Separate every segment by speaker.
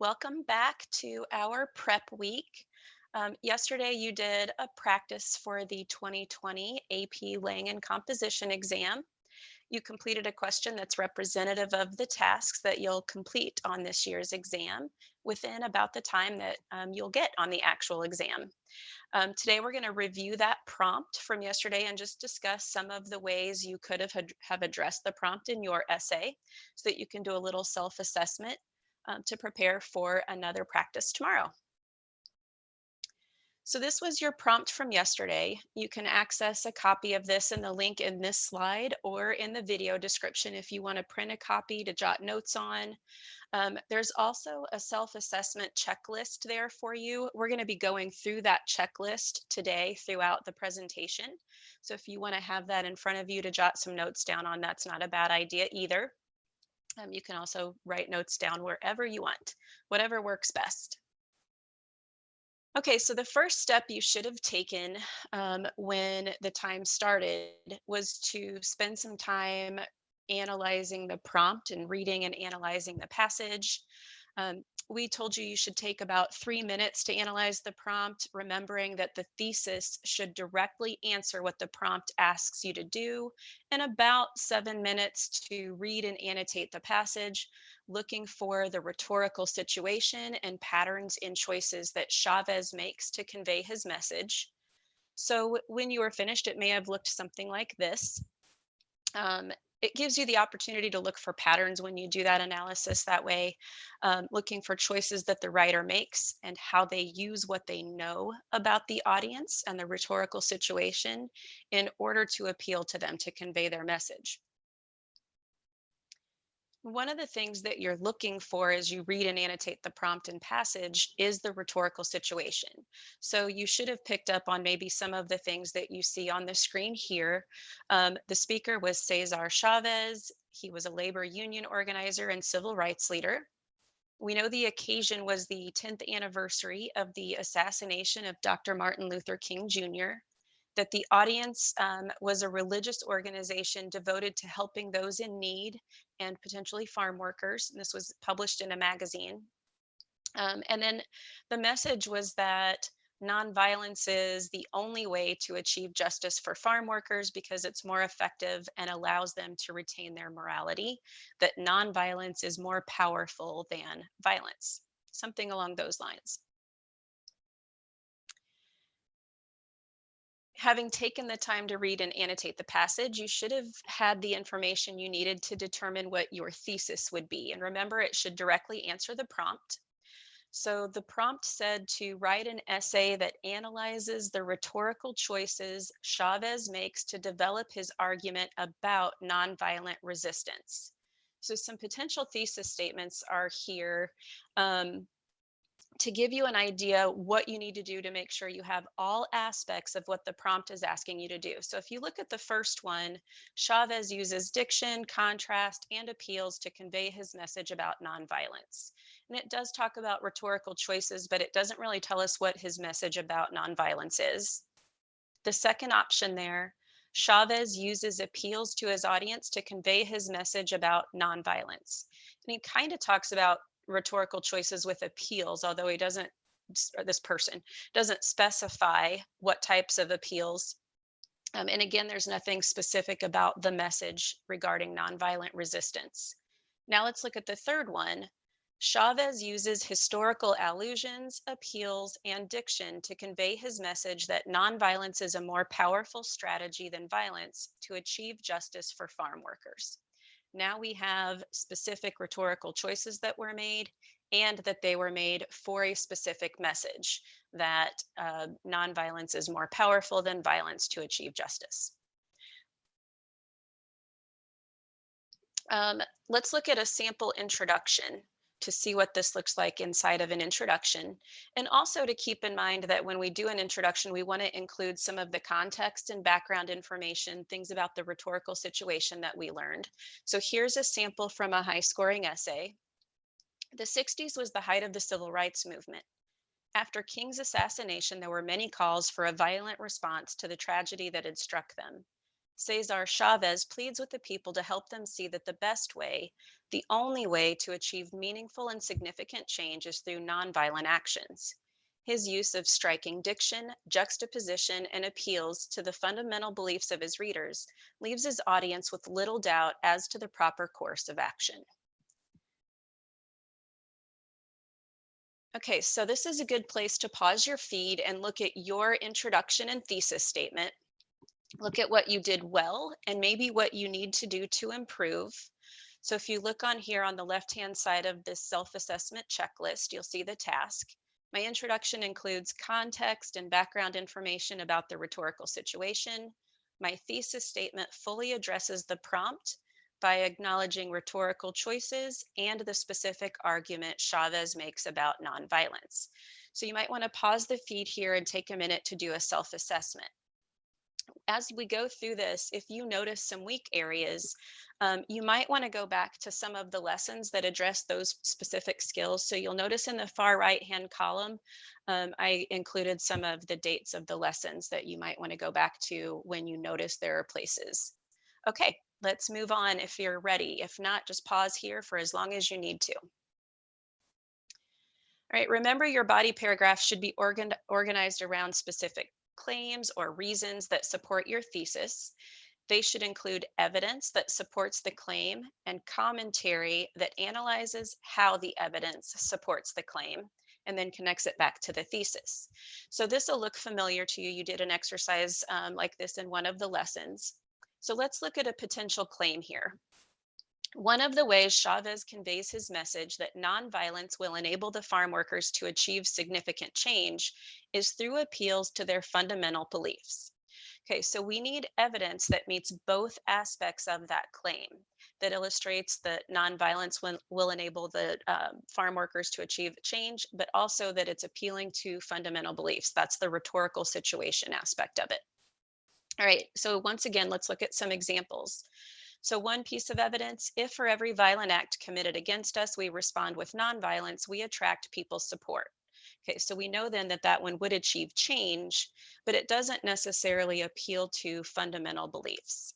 Speaker 1: Welcome back to our prep week. Yesterday, you did a practice for the 2020 AP Lang and Composition exam. You completed a question that's representative of the tasks that you'll complete on this year's exam within about the time that you'll get on the actual exam. Today, we're going to review that prompt from yesterday and just discuss some of the ways you could have addressed the prompt in your essay so that you can do a little self-assessment to prepare for another practice tomorrow. So this was your prompt from yesterday. You can access a copy of this in the link in this slide or in the video description if you want to print a copy to jot notes on. There's also a self-assessment checklist there for you. We're going to be going through that checklist today throughout the presentation. So if you want to have that in front of you to jot some notes down on, that's not a bad idea either. You can also write notes down wherever you want, whatever works best. Okay, so the first step you should have taken when the time started was to spend some time analyzing the prompt and reading and analyzing the passage. We told you should take about 3 minutes to analyze the prompt, remembering that the thesis should directly answer what the prompt asks you to do, and about 7 minutes to read and annotate the passage, looking for the rhetorical situation and patterns in choices that Chavez makes to convey his message. So when you were finished, it may have looked something like this. Um, it gives you the opportunity to look for patterns when you do that analysis that way, looking for choices that the writer makes and how they use what they know about the audience and the rhetorical situation in order to appeal to them to convey their message. One of the things that you're looking for as you read and annotate the prompt and passage is the rhetorical situation. So you should have picked up on maybe some of the things that you see on the screen here. The speaker was Cesar Chavez. He was a labor union organizer and civil rights leader. We know the occasion was the 10th anniversary of the assassination of Dr. Martin Luther King Jr., that the audience was a religious organization devoted to helping those in need and potentially farm workers. And this was published in a magazine. And then the message was that nonviolence is the only way to achieve justice for farm workers because it's more effective and allows them to retain their morality, that nonviolence is more powerful than violence, something along those lines. Having taken the time to read and annotate the passage, you should have had the information you needed to determine what your thesis would be. And remember, it should directly answer the prompt. So the prompt said to write an essay that analyzes the rhetorical choices Chavez makes to develop his argument about nonviolent resistance. So some potential thesis statements are here. To give you an idea what you need to do to make sure you have all aspects of what the prompt is asking you to do. So if you look at the first one, Chavez uses diction, contrast, and appeals to convey his message about nonviolence. And it does talk about rhetorical choices, but it doesn't really tell us what his message about nonviolence is. The second option there, Chavez uses appeals to his audience to convey his message about nonviolence. And he kind of talks about rhetorical choices with appeals, although he doesn't, this person doesn't specify what types of appeals. And again, there's nothing specific about the message regarding nonviolent resistance. Now let's look at the third one. Chavez uses historical allusions, appeals, and diction to convey his message that nonviolence is a more powerful strategy than violence to achieve justice for farm workers. Now we have specific rhetorical choices that were made and that they were made for a specific message that nonviolence is more powerful than violence to achieve justice. Let's look at a sample introduction to see what this looks like inside of an introduction. And also to keep in mind that when we do an introduction, we want to include some of the context and background information, things about the rhetorical situation that we learned. So here's a sample from a high scoring essay. The 60s was the height of the civil rights movement. After King's assassination, there were many calls for a violent response to the tragedy that had struck them. Cesar Chavez pleads with the people to help them see that the best way The only way to achieve meaningful and significant change is through nonviolent actions. His use of striking diction, juxtaposition, and appeals to the fundamental beliefs of his readers leaves his audience with little doubt as to the proper course of action. Okay, so this is a good place to pause your feed and look at your introduction and thesis statement. Look at what you did well and maybe what you need to do to improve. So if you look on here on the left-hand side of this self-assessment checklist, you'll see the task. My introduction includes context and background information about the rhetorical situation. My thesis statement fully addresses the prompt by acknowledging rhetorical choices and the specific argument Chavez makes about nonviolence. So you might want to pause the feed here and take a minute to do a self-assessment. As we go through this, if you notice some weak areas, you might want to go back to some of the lessons that address those specific skills. So you'll notice in the far right hand column, I included some of the dates of the lessons that you might want to go back to when you notice there are places. Okay, let's move on if you're ready. If not, just pause here for as long as you need to. All right, remember your body paragraph should be organized around specific claims or reasons that support your thesis. They should include evidence that supports the claim and commentary that analyzes how the evidence supports the claim and then connects it back to the thesis. So this will look familiar to you. You did an exercise like this in one of the lessons. So let's look at a potential claim here. One of the ways Chavez conveys his message that nonviolence will enable the farm workers to achieve significant change is through appeals to their fundamental beliefs. Okay, so we need evidence that meets both aspects of that claim, that illustrates that nonviolence will enable the farm workers to achieve change, but also that it's appealing to fundamental beliefs. That's the rhetorical situation aspect of it. All right, so once again, let's look at some examples. So one piece of evidence, if for every violent act committed against us, we respond with nonviolence, we attract people's support. Okay, so we know then that that one would achieve change, but it doesn't necessarily appeal to fundamental beliefs.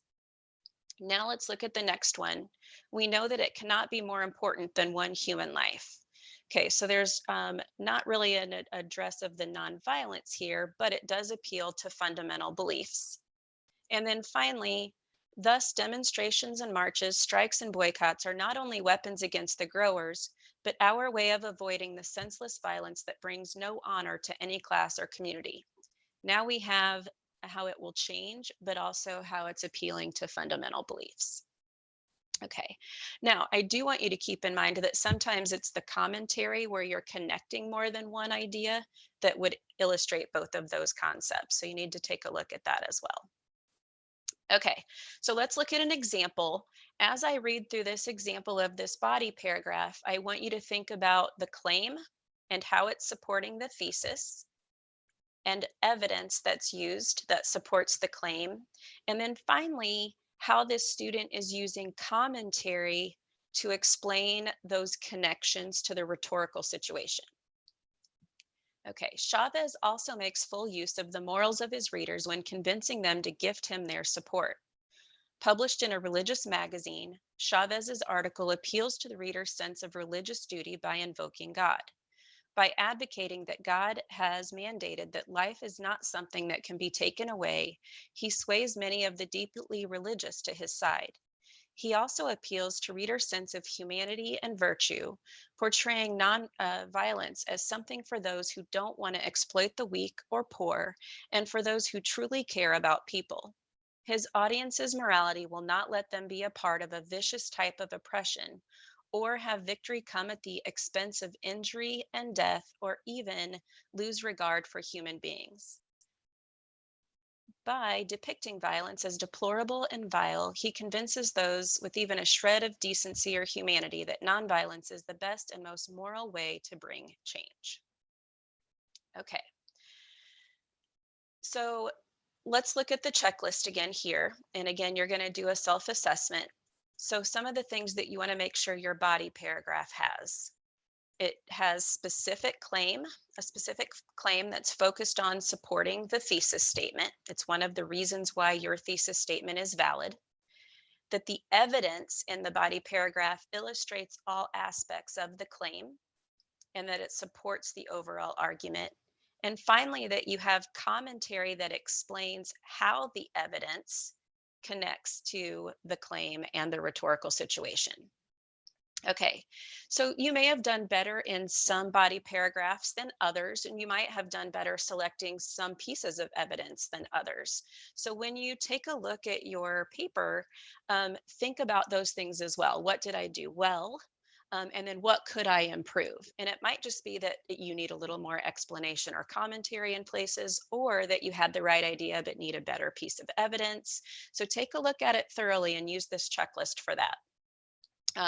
Speaker 1: Now let's look at the next one. We know that it cannot be more important than one human life. Okay, so there's not really an address of the nonviolence here, but it does appeal to fundamental beliefs. And then finally, thus demonstrations and marches, strikes and boycotts are not only weapons against the growers, but our way of avoiding the senseless violence that brings no honor to any class or community. Now we have how it will change, but also how it's appealing to fundamental beliefs. Okay, now I do want you to keep in mind that sometimes it's the commentary where you're connecting more than one idea that would illustrate both of those concepts. So you need to take a look at that as well. Okay, so let's look at an example. As I read through this example of this body paragraph, I want you to think about the claim and how it's supporting the thesis and evidence that's used that supports the claim. And then finally, how this student is using commentary to explain those connections to the rhetorical situation. Okay, Chavez also makes full use of the morals of his readers when convincing them to gift him their support. Published in a religious magazine, Chavez's article appeals to the reader's sense of religious duty by invoking God. By advocating that God has mandated that life is not something that can be taken away, he sways many of the deeply religious to his side. He also appeals to readers' sense of humanity and virtue, portraying non-violence as something for those who don't want to exploit the weak or poor, and for those who truly care about people. His audience's morality will not let them be a part of a vicious type of oppression, or have victory come at the expense of injury and death, or even lose regard for human beings. By depicting violence as deplorable and vile, he convinces those with even a shred of decency or humanity that nonviolence is the best and most moral way to bring change. Okay. So let's look at the checklist again here. And again, you're going to do a self-assessment. So some of the things that you want to make sure your body paragraph has. It has a specific claim that's focused on supporting the thesis statement. It's one of the reasons why your thesis statement is valid. that the evidence in the body paragraph illustrates all aspects of the claim, and that it supports the overall argument. And finally, that you have commentary that explains how the evidence connects to the claim and the rhetorical situation. Okay, so you may have done better in some body paragraphs than others, and you might have done better selecting some pieces of evidence than others. So when you take a look at your paper, think about those things as well. What did I do well? And then what could I improve? And it might just be that you need a little more explanation or commentary in places, or that you had the right idea but need a better piece of evidence. So take a look at it thoroughly and use this checklist for that.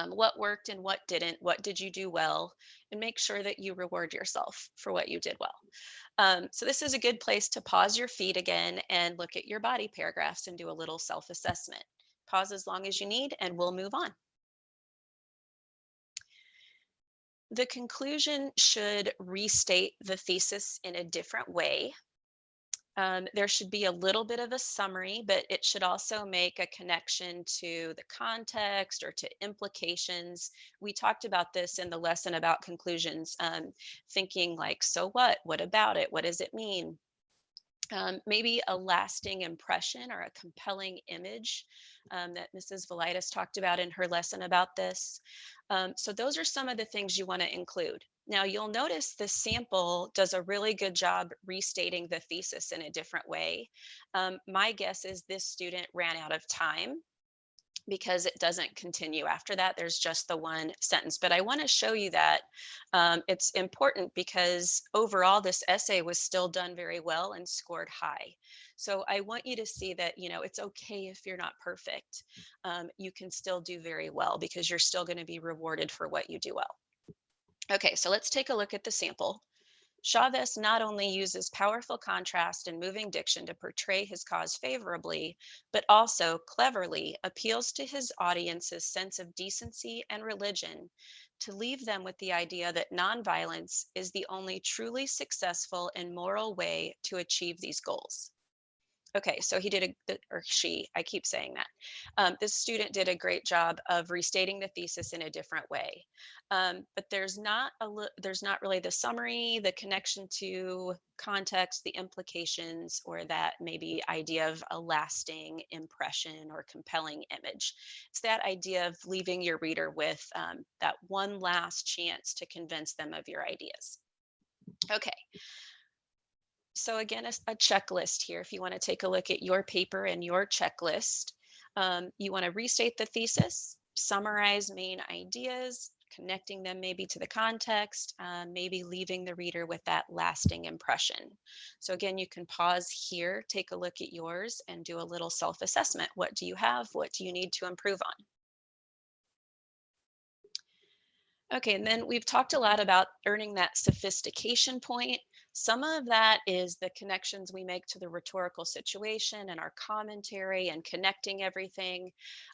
Speaker 1: What worked and what didn't, what did you do well, and make sure that you reward yourself for what you did well. So this is a good place to pause your feed again and look at your body paragraphs and do a little self-assessment. Pause as long as you need and we'll move on. The conclusion should restate the thesis in a different way. There should be a little bit of a summary, but it should also make a connection to the context or to implications. We talked about this in the lesson about conclusions, thinking like, so what? What about it? What does it mean? Maybe a lasting impression or a compelling image that Mrs. Velitis talked about in her lesson about this. So those are some of the things you want to include. Now you'll notice the sample does a really good job restating the thesis in a different way. My guess is this student ran out of time because it doesn't continue after that. There's just the one sentence. But I want to show you that it's important because overall this essay was still done very well and scored high. So I want you to see that, it's okay if you're not perfect. You can still do very well because you're still going to be rewarded for what you do well. Okay, so let's take a look at the sample. Chavez not only uses powerful contrast and moving diction to portray his cause favorably, but also cleverly appeals to his audience's sense of decency and religion to leave them with the idea that nonviolence is the only truly successful and moral way to achieve these goals. Okay, so he did or she, I keep saying that. This student did a great job of restating the thesis in a different way. But there's not really the summary, the connection to context, the implications, or that maybe idea of a lasting impression or compelling image. It's that idea of leaving your reader with that one last chance to convince them of your ideas. Okay, so again, a checklist here. If you want to take a look at your paper and your checklist, you want to restate the thesis, summarize main ideas, connecting them maybe to the context, maybe leaving the reader with that lasting impression. So again, you can pause here, take a look at yours, and do a little self-assessment. What do you have? What do you need to improve on? Okay, and then we've talked a lot about earning that sophistication point. Some of that is the connections we make to the rhetorical situation and our commentary and connecting everything.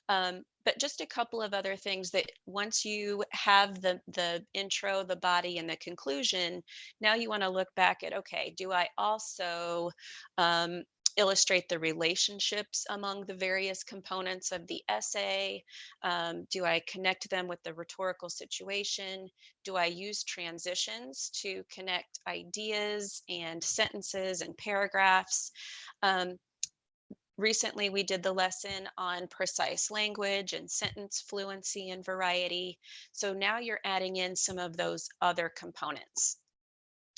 Speaker 1: But just a couple of other things that once you have the intro, the body, and the conclusion, now you want to look back at, okay, do I also illustrate the relationships among the various components of the essay? Do I connect them with the rhetorical situation? Do I use transitions to connect ideas and sentences and paragraphs? Um, Recently, we did the lesson on precise language and sentence fluency and variety. So now you're adding in some of those other components.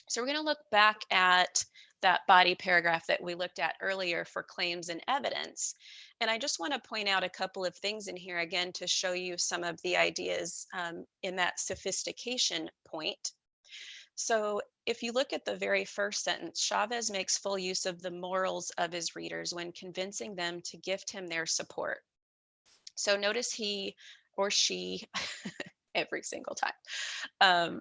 Speaker 1: So we're going to look back at that body paragraph that we looked at earlier for claims and evidence. And I just want to point out a couple of things in here again to show you some of the ideas in that sophistication point. So if you look at the very first sentence, Chavez makes full use of the morals of his readers when convincing them to gift him their support. So notice he or she, every single time, um,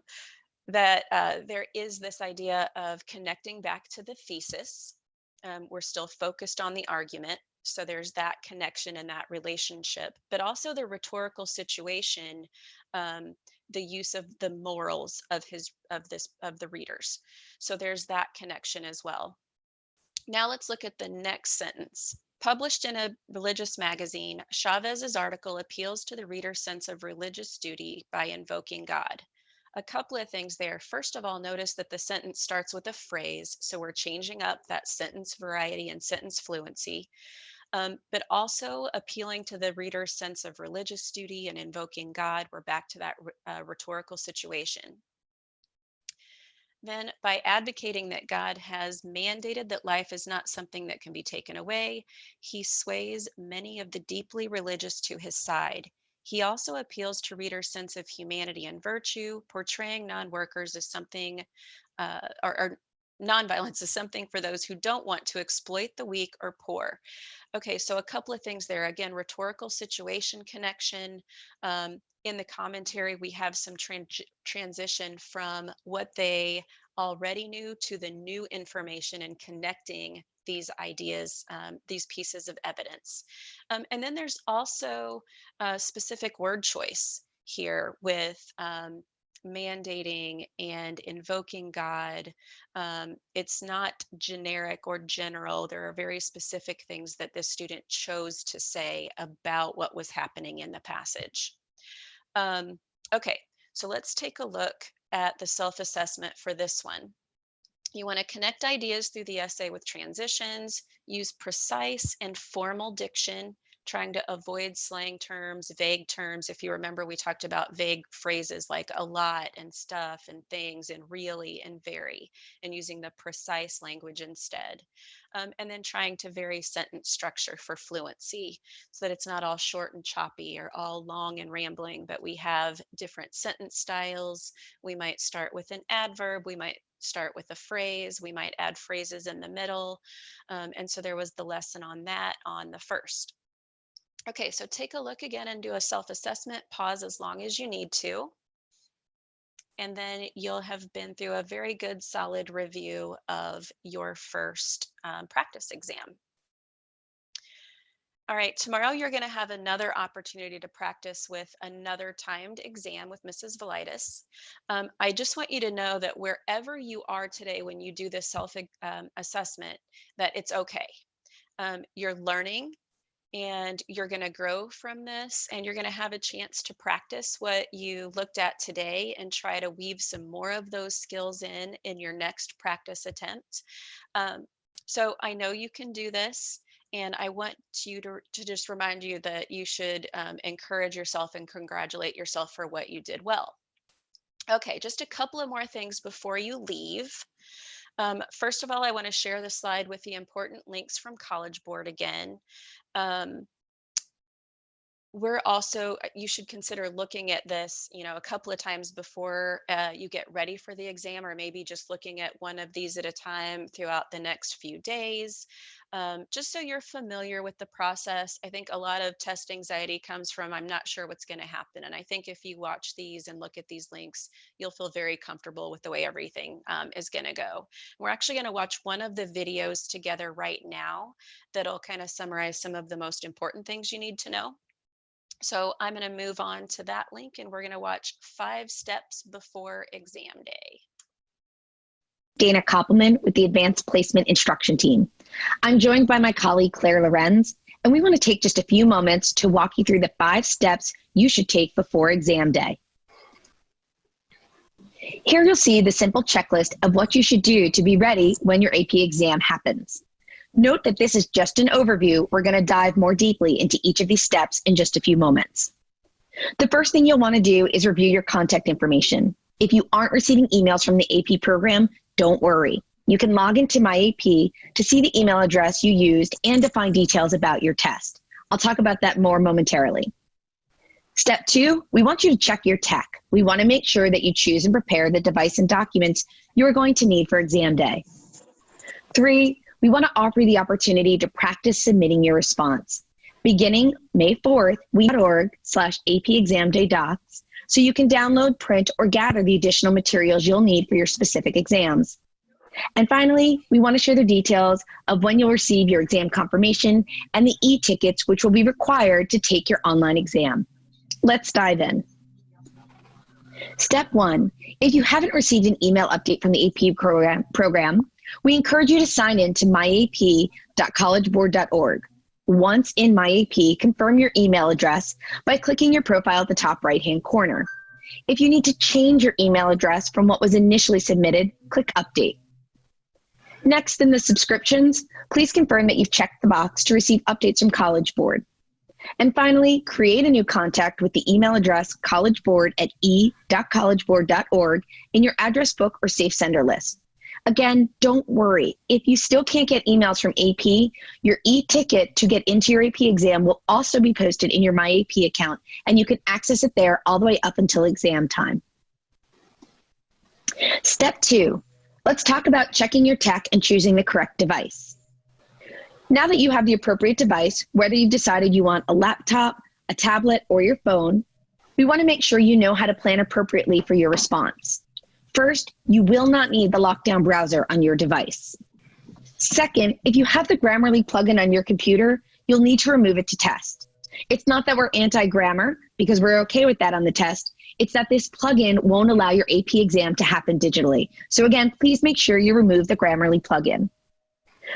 Speaker 1: that there is this idea of connecting back to the thesis. We're still focused on the argument. So there's that connection and that relationship, but also the rhetorical situation, the use of the morals of the readers. So there's that connection as well. Now let's look at the next sentence. Published in a religious magazine, Chavez's article appeals to the reader's sense of religious duty by invoking God. A couple of things there. First of all, notice that the sentence starts with a phrase, so we're changing up that sentence variety and sentence fluency, but also appealing to the reader's sense of religious duty and invoking God. We're back to that rhetorical situation. Then, by advocating that God has mandated that life is not something that can be taken away, he sways many of the deeply religious to his side. He also appeals to readers' sense of humanity and virtue, portraying non-workers as something, or nonviolence as something for those who don't want to exploit the weak or poor. Okay, so a couple of things there. Again, rhetorical situation connection. In the commentary, we have some transition from what they already knew to the new information and connecting these ideas, these pieces of evidence. And then there's also a specific word choice here with mandating and invoking God. It's not generic or general. There are very specific things that this student chose to say about what was happening in the passage. Okay, so let's take a look at the self-assessment for this one. You want to connect ideas through the essay with transitions, use precise and formal diction, trying to avoid slang terms, vague terms. If you remember, we talked about vague phrases like a lot and stuff and things and really and very, and using the precise language instead. And then trying to vary sentence structure for fluency so that it's not all short and choppy or all long and rambling, but we have different sentence styles. We might start with an adverb, we might start with a phrase, we might add phrases in the middle. And so there was the lesson on that on the first. Okay, so take a look again and do a self-assessment, pause as long as you need to. And then you'll have been through a very good solid review of your first practice exam. All right, tomorrow you're going to have another opportunity to practice with another timed exam with Mrs. Velitis. I just want you to know that wherever you are today when you do this self-assessment, that it's okay. You're learning and you're going to grow from this, and you're going to have a chance to practice what you looked at today and try to weave some more of those skills in your next practice attempt. So I know you can do this. And I want you to just remind you that you should encourage yourself and congratulate yourself for what you did well. Okay, just a couple of more things before you leave. First of all, I want to share the slide with the important links from College Board again. We're also, you should consider looking at this, a couple of times before you get ready for the exam, or maybe just looking at one of these at a time throughout the next few days, just so you're familiar with the process. I think a lot of test anxiety comes from, I'm not sure what's going to happen. And I think if you watch these and look at these links, you'll feel very comfortable with the way everything is going to go. We're actually going to watch one of the videos together right now that'll kind of summarize some of the most important things you need to know. So I'm going to move on to that link, and we're going to watch 5 steps before exam day.
Speaker 2: Dana Koppelman with the Advanced Placement Instruction Team. I'm joined by my colleague Claire Lorenz, and we want to take just a few moments to walk you through the 5 steps you should take before exam day. Here you'll see the simple checklist of what you should do to be ready when your AP exam happens. Note that this is just an overview. We're going to dive more deeply into each of these steps in just a few moments. The first thing you'll want to do is review your contact information. If you aren't receiving emails from the AP program, don't worry. You can log into My AP to see the email address you used and to find details about your test. I'll talk about that more momentarily. Step 2, we want you to check your tech. We want to make sure that you choose and prepare the device and documents you are going to need for exam day. 3, we want to offer you the opportunity to practice submitting your response. Beginning May 4th, we.org/AP Exam Day Docs, so you can download, print, or gather the additional materials you'll need for your specific exams. And finally, we want to share the details of when you'll receive your exam confirmation and the e-tickets which will be required to take your online exam. Let's dive in. Step 1, if you haven't received an email update from the AP program, we encourage you to sign in to myap.collegeboard.org. Once in My AP, confirm your email address by clicking your profile at the top right-hand corner. If you need to change your email address from what was initially submitted, click Update. Next, in the subscriptions, please confirm that you've checked the box to receive updates from College Board. And finally, create a new contact with the email address collegeboard@e.collegeboard.org in your address book or safe sender list. Again, don't worry. If you still can't get emails from AP, your e-ticket to get into your AP exam will also be posted in your My AP account, and you can access it there all the way up until exam time. Step 2, let's talk about checking your tech and choosing the correct device. Now that you have the appropriate device, whether you've decided you want a laptop, a tablet, or your phone, we want to make sure you know how to plan appropriately for your response. First, you will not need the lockdown browser on your device. Second, if you have the Grammarly plugin on your computer, you'll need to remove it to test. It's not that we're anti-grammar, because we're okay with that on the test. It's that this plugin won't allow your AP exam to happen digitally. So again, please make sure you remove the Grammarly plugin.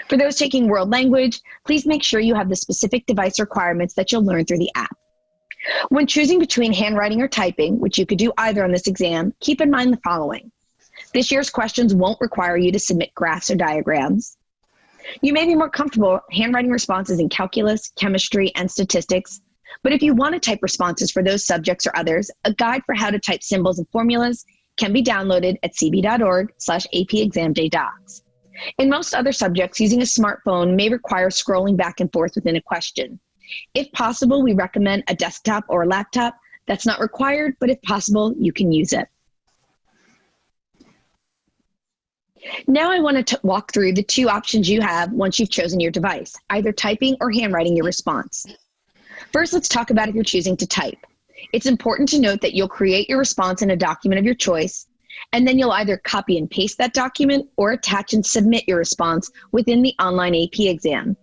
Speaker 2: For those taking world language, please make sure you have the specific device requirements that you'll learn through the app. When choosing between handwriting or typing, which you could do either on this exam, keep in mind the following. This year's questions won't require you to submit graphs or diagrams. You may be more comfortable handwriting responses in calculus, chemistry, and statistics, but if you want to type responses for those subjects or others, a guide for how to type symbols and formulas can be downloaded at cb.org/apexamdaydocs. In most other subjects, using a smartphone may require scrolling back and forth within a question. If possible, we recommend a desktop or a laptop. That's not required, but if possible, you can use it. Now I want to walk through the two options you have once you've chosen your device, either typing or handwriting your response. First, let's talk about if you're choosing to type. It's important to note that you'll create your response in a document of your choice, and then you'll either copy and paste that document or attach and submit your response within the online AP exam.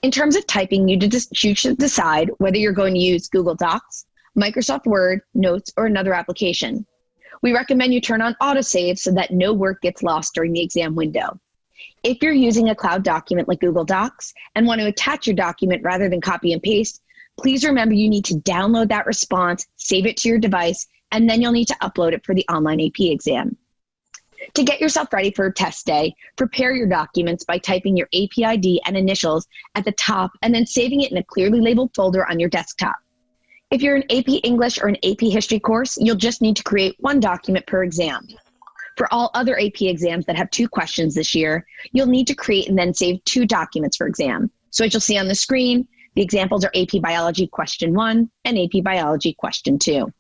Speaker 2: In terms of typing, you should decide whether you're going to use Google Docs, Microsoft Word, Notes, or another application. We recommend you turn on autosave so that no work gets lost during the exam window. If you're using a cloud document like Google Docs and want to attach your document rather than copy and paste, please remember you need to download that response, save it to your device, and then you'll need to upload it for the online AP exam. To get yourself ready for test day, prepare your documents by typing your AP ID and initials at the top and then saving it in a clearly labeled folder on your desktop. If you're an AP English or an AP History course, you'll just need to create one document per exam. For all other AP exams that have 2 questions this year, you'll need to create and then save 2 documents per exam. So as you'll see on the screen, the examples are AP Biology Question 1 and AP Biology Question 2.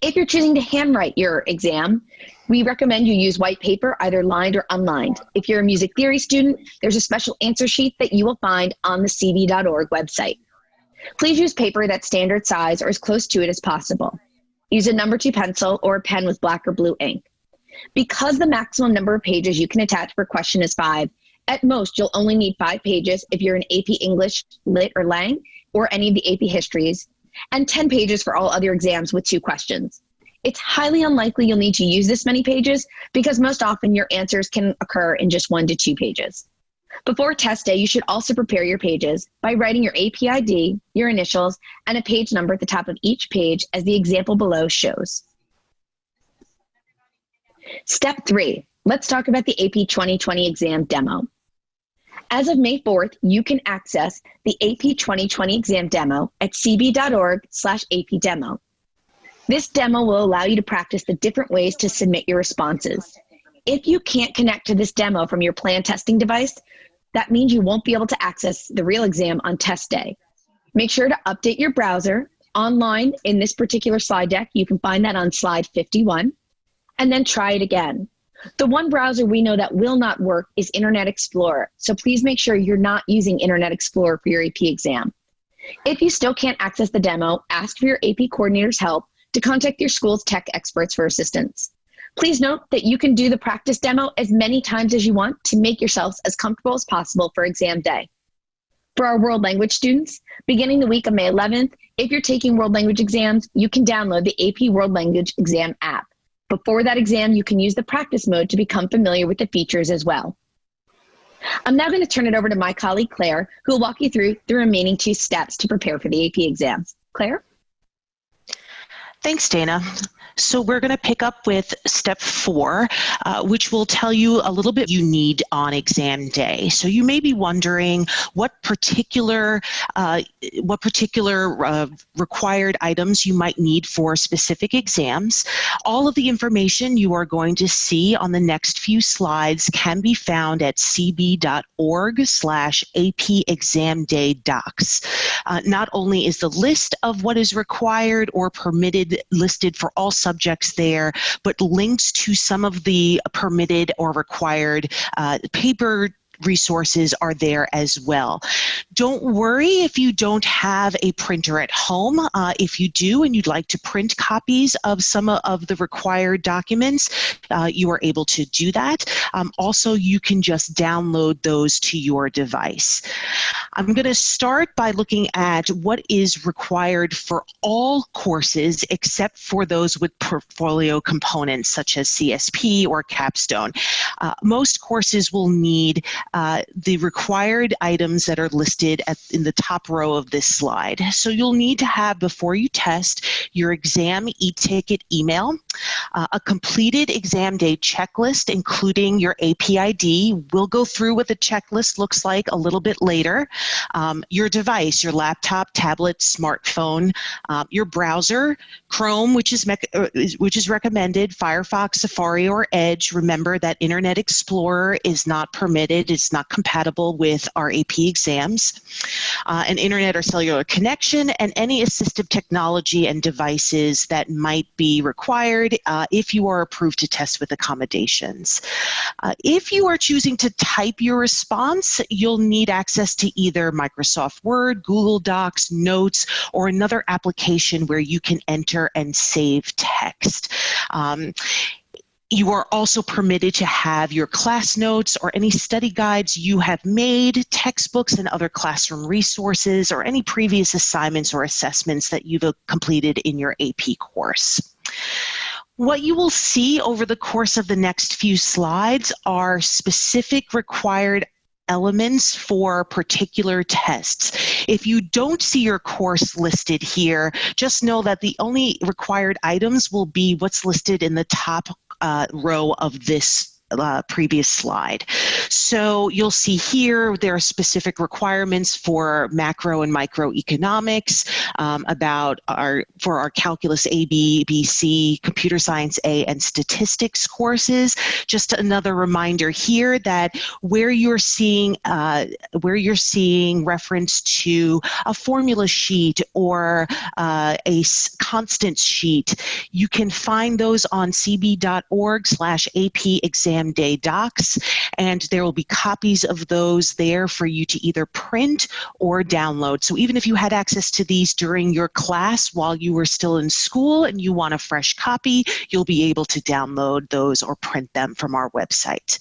Speaker 2: If you're choosing to handwrite your exam, we recommend you use white paper, either lined or unlined. If you're a music theory student, there's a special answer sheet that you will find on the cb.org website. Please use paper that's standard size or as close to it as possible. Use a number 2 pencil or a pen with black or blue ink. Because the maximum number of pages you can attach per question is 5, at most you'll only need 5 pages if you're in AP English, Lit, or Lang, or any of the AP Histories, and 10 pages for all other exams with 2 questions. It's highly unlikely you'll need to use this many pages because most often your answers can occur in just 1 to 2 pages. Before test day, you should also prepare your pages by writing your AP ID, your initials, and a page number at the top of each page as the example below shows. Step 3, let's talk about the AP 2020 exam demo. As of May 4th, you can access the AP 2020 exam demo at cb.org/apdemo. This demo will allow you to practice the different ways to submit your responses. If you can't connect to this demo from your planned testing device, that means you won't be able to access the real exam on test day. Make sure to update your browser online in this particular slide deck. You can find that on slide 51, and then try it again. The one browser we know that will not work is Internet Explorer, so please make sure you're not using Internet Explorer for your AP exam. If you still can't access the demo, ask for your AP coordinator's help to contact your school's tech experts for assistance. Please note that you can do the practice demo as many times as you want to make yourselves as comfortable as possible for exam day. For our world language students, beginning the week of May 11th, if you're taking world language exams, you can download the AP World Language Exam app. Before that exam, you can use the practice mode to become familiar with the features as well. I'm now going to turn it over to my colleague, Claire, who will walk you through the remaining 2 steps to prepare for the AP exams. Claire?
Speaker 3: Thanks, Dana. So we're going to pick up with step 4, which will tell you a little bit you need on exam day. So you may be wondering what particular required items you might need for specific exams. All of the information you are going to see on the next few slides can be found at cb.org/AP Exam Day Docs. Not only is the list of what is required or permitted listed for all subjects there, but links to some of the permitted or required paper resources are there as well. Don't worry if you don't have a printer at home. If you do and you'd like to print copies of some of the required documents, you are able to do that. Also, you can just download those to your device. I'm going to start by looking at what is required for all courses except for those with portfolio components such as CSP or capstone. Most courses will need the required items that are listed in the top row of this slide. So you'll need to have, before you test, your exam e-ticket email, a completed exam day checklist, including your AP ID. We'll go through what the checklist looks like a little bit later. Your device, your laptop, tablet, smartphone, your browser, Chrome, which is recommended, Firefox, Safari, or Edge. Remember that Internet Explorer is not permitted. It's not compatible with our AP exams. An internet or cellular connection, and any assistive technology and devices that might be required if you are approved to test with accommodations. If you are choosing to type your response, you'll need access to either Microsoft Word, Google Docs, Notes, or another application where you can enter and save text. You are also permitted to have your class notes or any study guides you have made, textbooks and other classroom resources, or any previous assignments or assessments that you've completed in your AP course. What you will see over the course of the next few slides are specific required elements for particular tests. If you don't see your course listed here, just know that the only required items will be what's listed in the top row of this previous slide. So you'll see here there are specific requirements for macro and microeconomics, for our calculus A, B, BC, computer science A, and statistics courses. Just another reminder here that where you're seeing reference to a formula sheet or a constant sheet, you can find those on cb.org/AP Exam Day Docs, and there will be copies of those there for you to either print or download. So even if you had access to these during your class while you were still in school and you want a fresh copy, you'll be able to download those or print them from our website.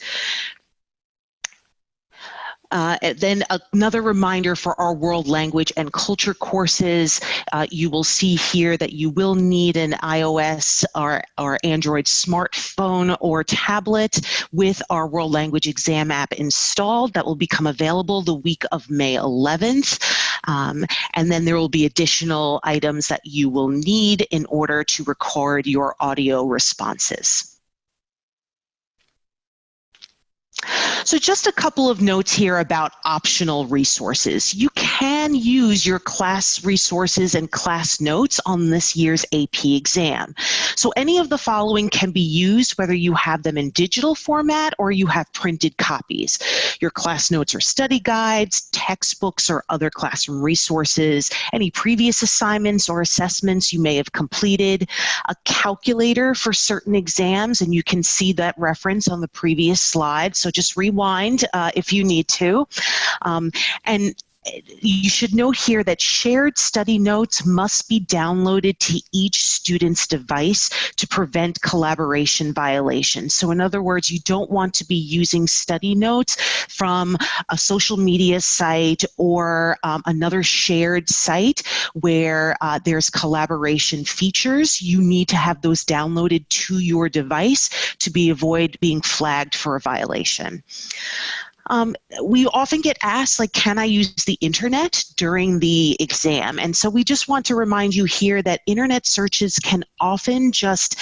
Speaker 3: Then another reminder for our world language and culture courses, you will see here that you will need an iOS or Android smartphone or tablet with our world language exam app installed. That will become available the week of May 11th. And then there will be additional items that you will need in order to record your audio responses. So just a couple of notes here about optional resources. You can use your class resources and class notes on this year's AP exam. So any of the following can be used whether you have them in digital format or you have printed copies. Your class notes or study guides, textbooks or other classroom resources, any previous assignments or assessments you may have completed, a calculator for certain exams, and you can see that reference on the previous slide. So just rewind if you need to. And you should note here that shared study notes must be downloaded to each student's device to prevent collaboration violations. So in other words, you don't want to be using study notes from a social media site or another shared site where there's collaboration features. You need to have those downloaded to your device to avoid being flagged for a violation. We often get asked, like, can I use the internet during the exam? And so we just want to remind you here that internet searches can often just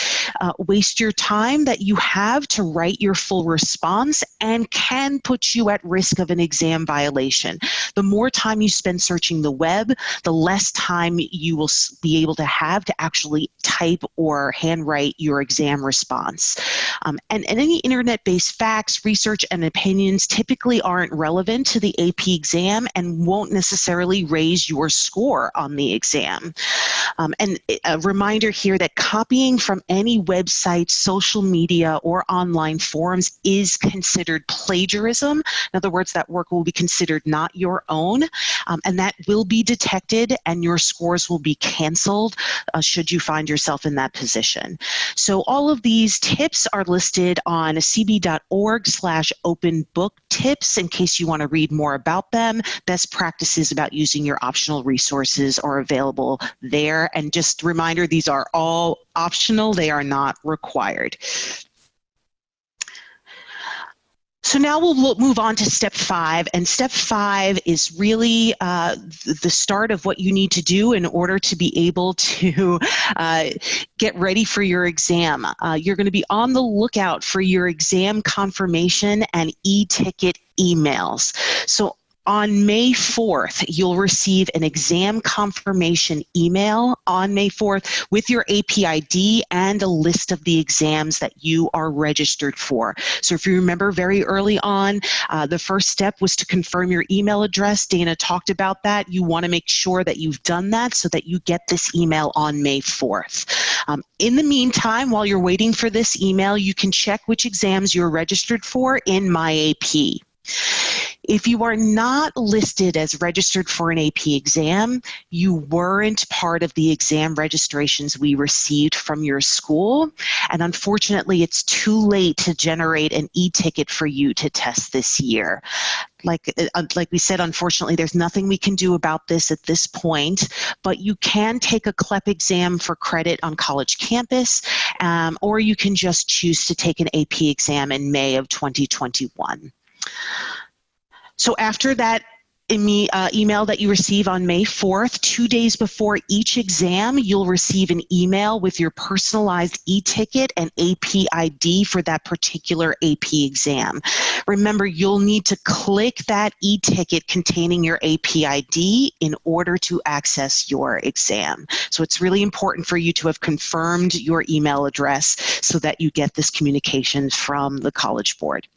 Speaker 3: waste your time that you have to write your full response and can put you at risk of an exam violation. The more time you spend searching the web, the less time you will be able to have to actually type or handwrite your exam response. And any internet-based facts, research, and opinions typically aren't relevant to the AP exam and won't necessarily raise your score on the exam. And a reminder here that copying from any website, social media, or online forums is considered plagiarism. In other words, that work will be considered not your own, and that will be detected and your scores will be canceled should you find yourself in that position. So all of these tips are listed on cb.org/open book tips in case you want to read more about them. Best practices about using your optional resources are available there. And just a reminder, these are all optional. They are not required. So now we'll move on to step 5, and step 5 is really the start of what you need to do in order to be able to get ready for your exam. You're going to be on the lookout for your exam confirmation and e-ticket emails. So on May 4th, you'll receive an exam confirmation email on May 4th with your AP ID and a list of the exams that you are registered for. So if you remember very early on, the first step was to confirm your email address. Dana talked about that. You want to make sure that you've done that so that you get this email on May 4th. In the meantime, while you're waiting for this email, you can check which exams you're registered for in My AP. If you are not listed as registered for an AP exam, you weren't part of the exam registrations we received from your school, and unfortunately it's too late to generate an e-ticket for you to test this year. Like we said, unfortunately, there's nothing we can do about this at this point, but you can take a CLEP exam for credit on college campus, or you can just choose to take an AP exam in May of 2021. So after that email that you receive on May 4th, 2 days before each exam, you'll receive an email with your personalized e-ticket and AP ID for that particular AP exam. Remember, you'll need to click that e-ticket containing your AP ID in order to access your exam. So it's really important for you to have confirmed your email address so that you get this communication from the College Board.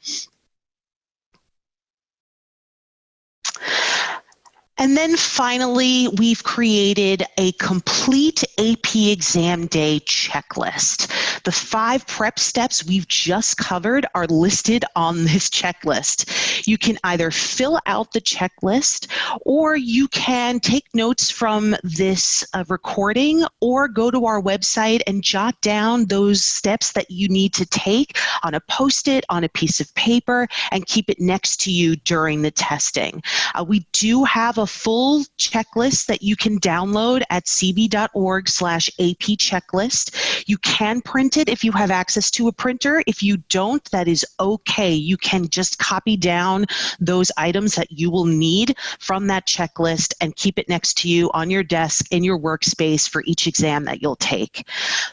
Speaker 3: And then finally, we've created a complete AP exam day checklist. The 5 prep steps we've just covered are listed on this checklist. You can either fill out the checklist, or you can take notes from this recording, or go to our website and jot down those steps that you need to take on a Post-it, on a piece of paper, and keep it next to you during the testing. We do have a full checklist that you can download at cb.org/AP checklist. You can print it if you have access to a printer. If you don't, that is okay. You can just copy down those items that you will need from that checklist and keep it next to you on your desk in your workspace for each exam that you'll take.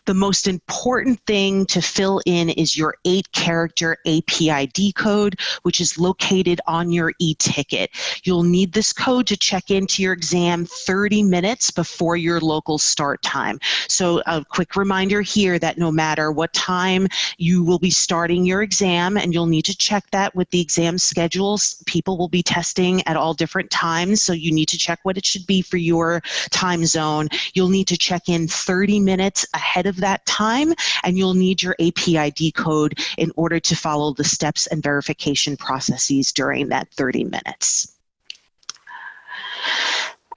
Speaker 3: The most important thing to fill in is your 8-character AP ID code, which is located on your e-ticket. You'll need this code to check into your exam 30 minutes before your local start time. So a quick reminder here that no matter what time you will be starting your exam, and you'll need to check that with the exam schedules, people will be testing at all different times, so you need to check what it should be for your time zone. You'll need to check in 30 minutes ahead of that time, and you'll need your AP ID code in order to follow the steps and verification processes during that 30 minutes.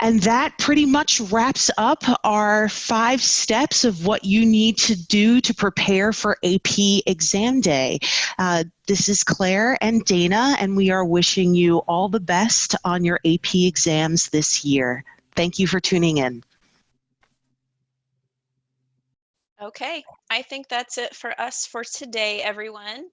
Speaker 3: And that pretty much wraps up our 5 steps of what you need to do to prepare for AP exam day. This is Claire and Dana, and we are wishing you all the best on your AP exams this year. Thank you for tuning in.
Speaker 1: Okay, I think that's it for us for today, everyone.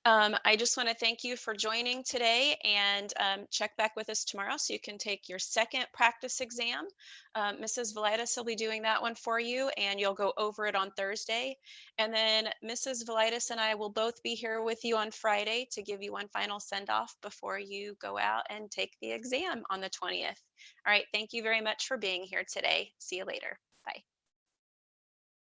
Speaker 1: I just want to thank you for joining today and check back with us tomorrow so you can take your second practice exam. Mrs. Velitis will be doing that one for you and you'll go over it on Thursday. And then Mrs. Velitis and I will both be here with you on Friday to give you one final send off before you go out and take the exam on the 20th. All right, thank you very much for being here today. See you later. Bye.